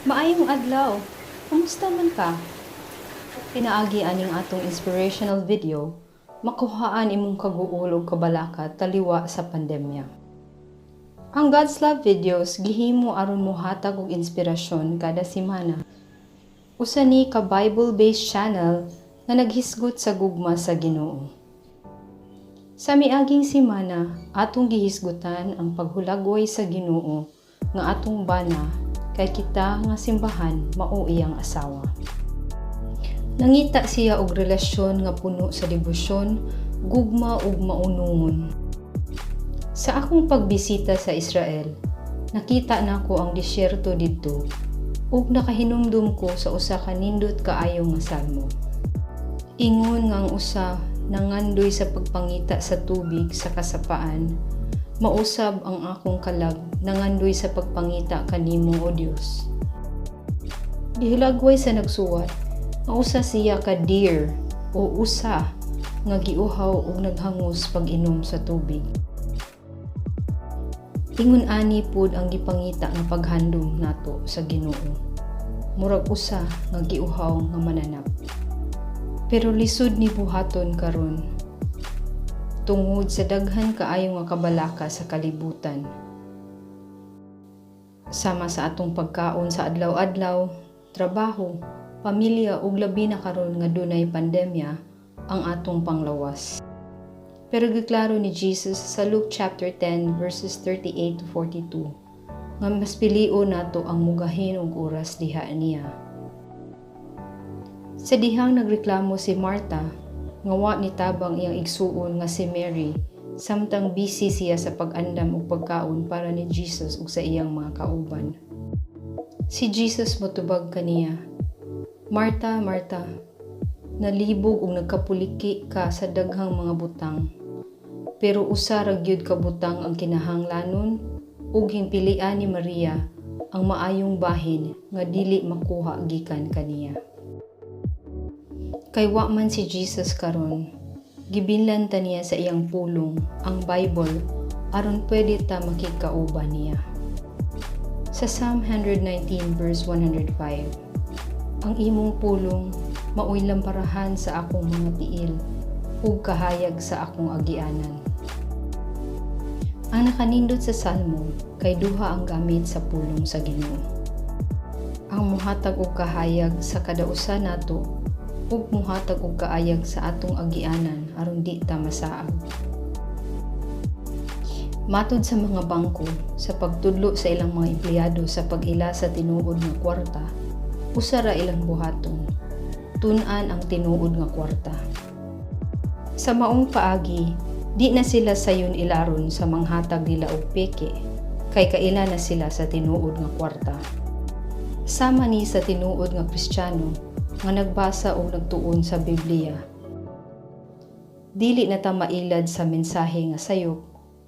Maayong adlaw. Kumusta man ka? Pinaagi aning atong inspirational video, makuhaan imong kaguol ug kabalaka taliwa sa pandemya. Ang God's Love videos gihimo aron mohatag og inspirasyon kada semana. Usa ni ka Bible-based channel nga naghisgot sa gugma sa Ginoo. Sa miaging semana, atong gihisgutan ang paghulagway sa Ginoo nga atong bana kay kita nga simbahan mao iyang asawa. Nangita siya og relasyon nga puno sa debosyon, gugma ug maunungon. Sa akong pagbisita sa Israel, nakita nako ang disyerto didto ug nakahinumdum ko sa usa ka nindot kaayo nga salmo. Ingon nga ang usa nangandoy sa pagpangita sa tubig sa kasapaan, mausab ang akong kalag nangandoy sa pagpangita kanimo o Dios. Gihulagway sa nagsuwat, mausa siya ka deer o usa nga giuhaw ug naghangos pag-inom sa tubig. Ingon ani pud ang gipangita nga paghandom nato sa Ginoo. Murag usa nga giuhaw nga mananap. Pero lisod ni buhaton karon tungod sa daghan kaayo nga kabalaka sa kalibutan. Sama sa atong pagkaon sa adlaw-adlaw, trabaho, pamilya ug labi na karon nga dunay pandemya ang atong panglawas. Pero giklaro ni Jesus sa Luke chapter 10 verses 38 to 42 nga mas pilion nato ang mugahin og oras diha niya. Sa dihang nagreklamo si Martha nga wa nitabang iyang igsuon nga si Mary samtang busy siya sa pag-andam og pagkaon para ni Jesus ug sa iyang mga kauban. Si Jesus motubag kaniya, Martha, Martha, nalibog ug nagkapuliki ka sa daghang mga butang. Pero usa ra gyud ka butang ang kinahanglanon ug hingpilian ni Maria ang maayong bahin nga dili makuha gikan kaniya. Kay wa man si Jesus karon, gibilan ta niya sa iyang pulong ang Bible aron pwede ta makikauban niya. Sa Psalm 119 verse 105, ang imong pulong maoy lamparahan sa akong mga tiil ug kahayag sa akong agianan. Ang nakanindot sa salmo kay duha ang gamit sa pulong sa Ginoo. Ang muhatag og kahayag sa kada usa nato ug muhatag og kaayag sa atong agianan aron di ta masaag. Matud sa mga bangko sa pagtudlo sa ilang mga empleyado sa pag-ila sa tinuod nga kwarta, usa ra ilang buhaton, tun-an ang tinuod nga kwarta. Sa maong paagi, di na sila sayon ilaron sa manghatag nila og peke, kay kaila na sila sa tinuod nga kwarta. Sama ni sa tinuod nga Kristiyano nga nagbasa o nagtuon sa Biblia. Dili na ta mailad sa mensahe nga sayop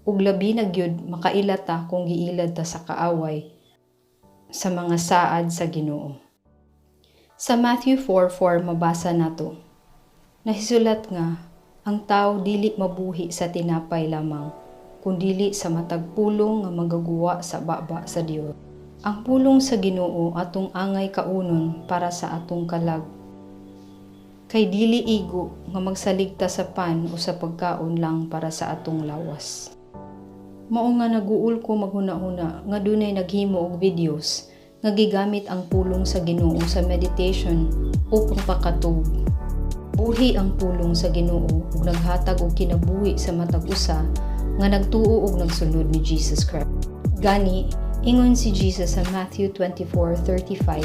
ug labi na gyud makaila ta kung giilad ta sa kaaway sa mga saad sa Ginoo. Sa Matthew 4:4 mabasa nato, nahisulat nga ang tao dili mabuhi sa tinapay lamang kundi sa matag pulong nga magaguwa sa baba sa Dios. Ang pulong sa Ginoo atong angay kaunon para sa atong kalag. Kay dili igo nga magsaligta sa pan o sa pagkaon lang para sa atong lawas. Mao nga naguul ko maghuna-huna nga dunay naghimo og videos nga gigamit ang pulong sa Ginoo sa meditation o pagpakatug. Buhi ang pulong sa Ginoo ug naghatag og kinabuhi sa matag usa nga nagtuo og nagsunod ni Jesus Christ. Gani, ingon si Jesus sa Matthew 24:35,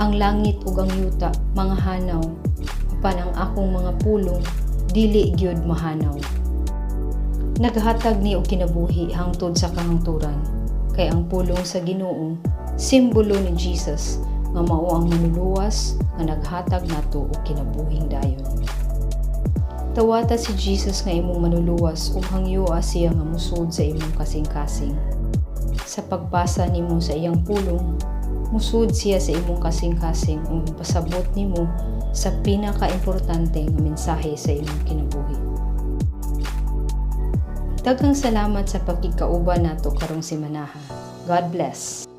ang langit ug ang yuta mangahanaw, apan ang akong mga pulong dili gyud mahanaw. Naghatag ni og kinabuhi hangtod sa kahangturan, kay ang pulong sa Ginoo simbolo ni Jesus nga mao ang manluluwas nga naghatag nato og kinabuhing dayon. Tawata si Jesus nga imong manluluwas ug hangyoa siya nga musud sa imong kasing-kasing. Sa pagbasa nimo sa iyang pulong, musud siya sa imong kasing-kasing ug pasabot nimo sa pinaka-importante nga mensahe sa imong kinabuhi. Daghang salamat sa pagkikauban nato karong semana. God bless.